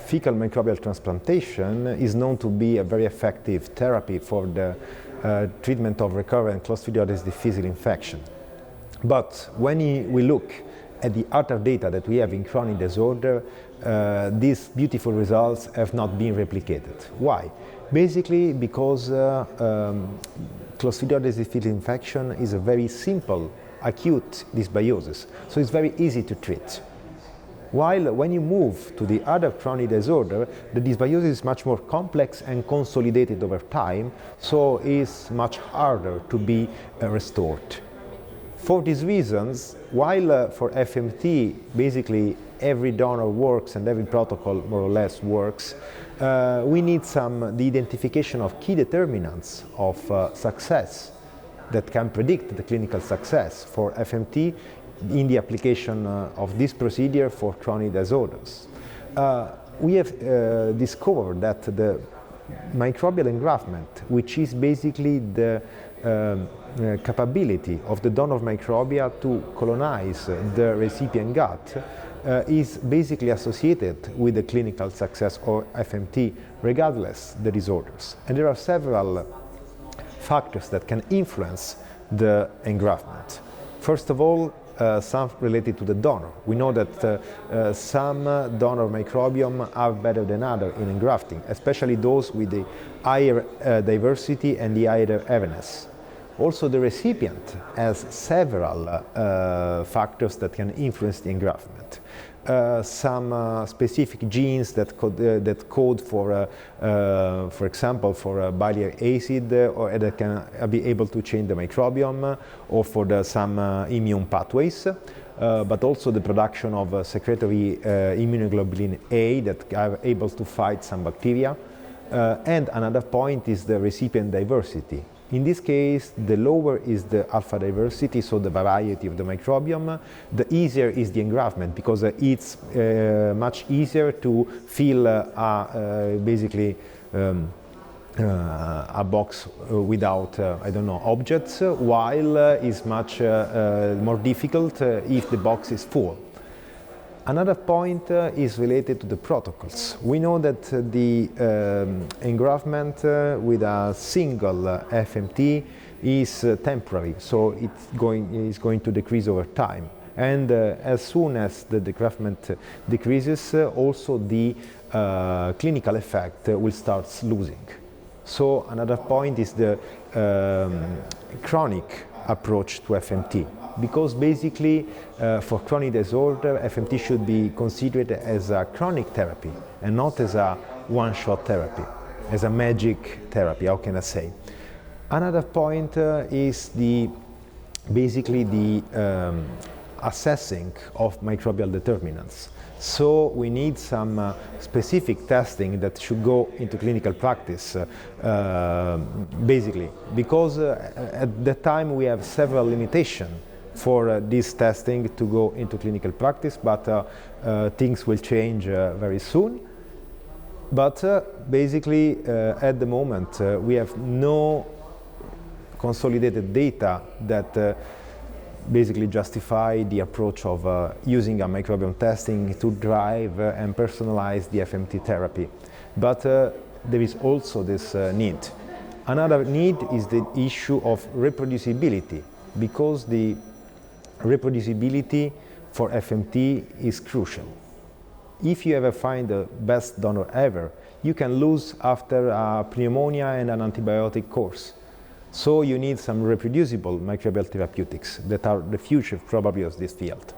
fecal microbial transplantation is known to be a very effective therapy for the treatment of recurrent Clostridioides difficile infection. But when we look at the other data that we have in chronic disorder, these beautiful results have not been replicated. Why? Basically because Clostridioides difficile infection is a very simple acute dysbiosis, so it's very easy to treat. While when you move to the other chronic disorder, the dysbiosis is much more complex and consolidated over time, so it's much harder to be restored. For these reasons, while for FMT basically every donor works and every protocol more or less works, we need the identification of key determinants of success that can predict the clinical success for FMT in the application of this procedure for chronic disorders. We have discovered that the microbial engraftment, which is basically the capability of the donor microbia to colonize the recipient gut, is basically associated with the clinical success or FMT regardless the disorders. And there are several factors that can influence the engraftment. First of all, some related to the donor. We know that some donor microbiome are better than others in engrafting, especially those with the higher diversity and the higher evenness. Also, the recipient has several factors that can influence the engraftment. Some specific genes that code for example, for biliary acid, or that can be able to change the microbiome, or for some immune pathways, but also the production of secretory immunoglobulin A that are able to fight some bacteria. And another point is the recipient diversity. In this case, the lower is the alpha diversity, so the variety of the microbiome, the easier is the engraftment, because it's much easier to fill basically a box without, objects, while it's much more difficult if the box is full. Another point is related to the protocols. We know that the engraftment with a single FMT is temporary, so it's going to decrease over time. And as soon as the engraftment decreases, also the clinical effect will start losing. So another point is the chronic approach to FMT. Because basically for chronic disorder, FMT should be considered as a chronic therapy and not as a one-shot therapy, as a magic therapy, how can I say. Another point is basically the assessing of microbial determinants. So we need some specific testing that should go into clinical practice, basically, because at that time we have several limitations for this testing to go into clinical practice, but things will change very soon. But basically, at the moment, we have no consolidated data that basically justify the approach of using a microbiome testing to drive and personalize the FMT therapy. But there is also this need. Another need is the issue of reproducibility, because the reproducibility for FMT is crucial. If you ever find the best donor ever, you can lose after a pneumonia and an antibiotic course. So you need some reproducible microbial therapeutics that are the future probably of this field.